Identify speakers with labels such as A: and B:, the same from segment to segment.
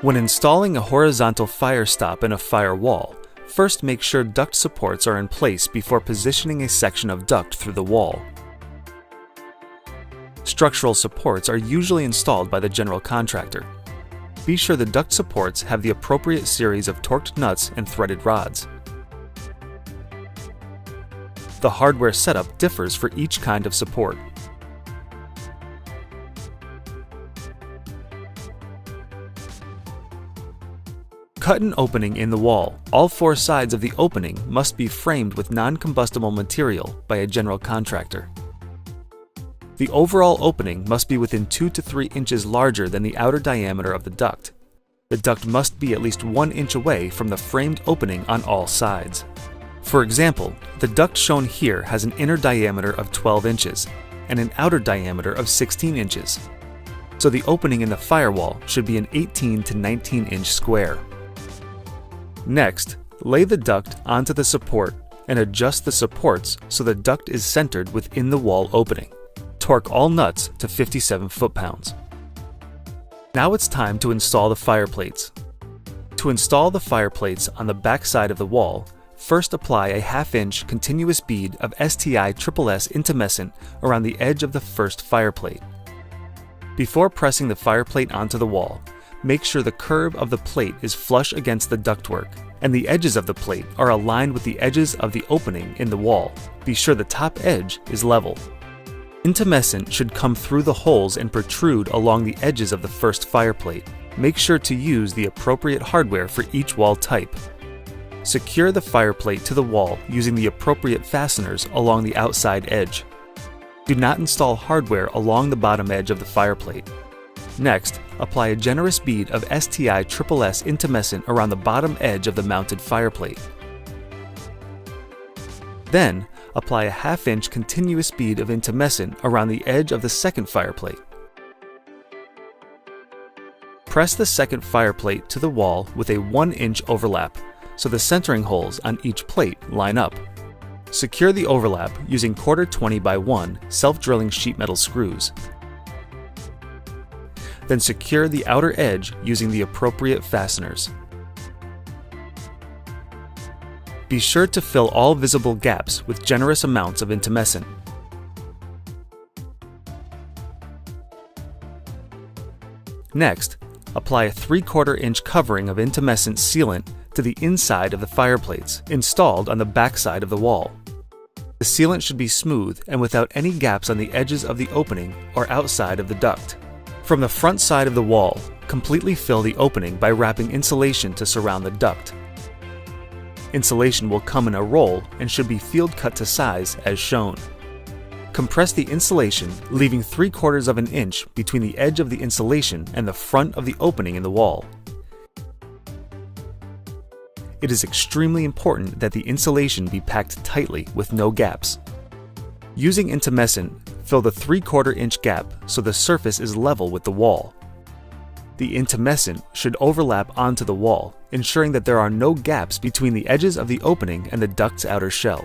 A: When installing a horizontal fire stop in a firewall, first make sure duct supports are in place before positioning a section of duct through the wall. Structural supports are usually installed by the general contractor. Be sure the duct supports have the appropriate series of torqued nuts and threaded rods. The hardware setup differs for each kind of support. Cut an opening in the wall. All four sides of the opening must be framed with non-combustible material by a general contractor. The overall opening must be within 2 to 3 inches larger than the outer diameter of the duct. The duct must be at least 1 inch away from the framed opening on all sides. For example, the duct shown here has an inner diameter of 12 inches and an outer diameter of 16 inches. So the opening in the firewall should be an 18 to 19 inch square. Next, lay the duct onto the support and adjust the supports so the duct is centered within the wall opening. Torque all nuts to 57 foot-pounds. Now it's time to install the fire plates. To install the fire plates on the back side of the wall, first apply a 1/2 inch continuous bead of STI-SSS intumescent around the edge of the first fire plate. Before pressing the fire plate onto the wall, make sure the curve of the plate is flush against the ductwork, and the edges of the plate are aligned with the edges of the opening in the wall. Be sure the top edge is level. Intumescent should come through the holes and protrude along the edges of the first fire plate. Make sure to use the appropriate hardware for each wall type. Secure the fire plate to the wall using the appropriate fasteners along the outside edge. Do not install hardware along the bottom edge of the fire plate. Next, apply a generous bead of STI-SSS intumescent around the bottom edge of the mounted fire plate. Then, apply a 1/2 inch continuous bead of intumescent around the edge of the second fire plate. Press the second fire plate to the wall with a 1 inch overlap, so the centering holes on each plate line up. Secure the overlap using 1/4 20x1 self-drilling sheet metal screws. Then secure the outer edge using the appropriate fasteners. Be sure to fill all visible gaps with generous amounts of intumescent. Next, apply a 3/4 inch covering of intumescent sealant to the inside of the fire plates, installed on the back side of the wall. The sealant should be smooth and without any gaps on the edges of the opening or outside of the duct. From the front side of the wall, completely fill the opening by wrapping insulation to surround the duct. Insulation will come in a roll and should be field cut to size as shown. Compress the insulation, leaving 3/4 of an inch between the edge of the insulation and the front of the opening in the wall. It is extremely important that the insulation be packed tightly with no gaps. Using intumescent, fill the 3/4 inch gap so the surface is level with the wall. The intumescent should overlap onto the wall, ensuring that there are no gaps between the edges of the opening and the duct's outer shell.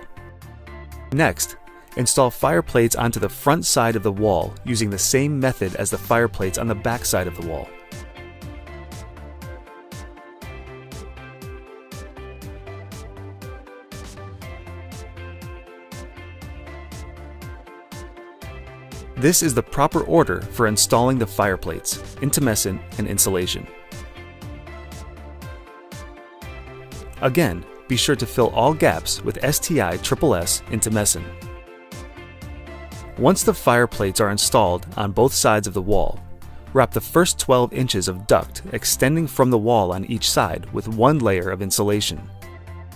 A: Next, install fire plates onto the front side of the wall using the same method as the fire plates on the back side of the wall. This is the proper order for installing the fire plates, intumescent, and insulation. Again, be sure to fill all gaps with STI-SSS intumescent. Once the fire plates are installed on both sides of the wall, wrap the first 12 inches of duct extending from the wall on each side with 1 layer of insulation.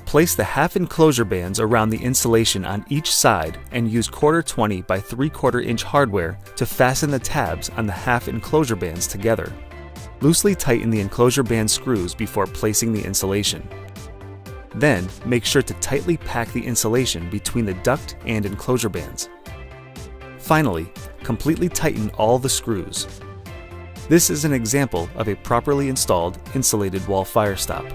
A: Place the half enclosure bands around the insulation on each side and use 1/4 20 by 3/4 inch hardware to fasten the tabs on the half enclosure bands together. Loosely tighten the enclosure band screws before placing the insulation. Then, make sure to tightly pack the insulation between the duct and enclosure bands. Finally, completely tighten all the screws. This is an example of a properly installed insulated wall fire stop.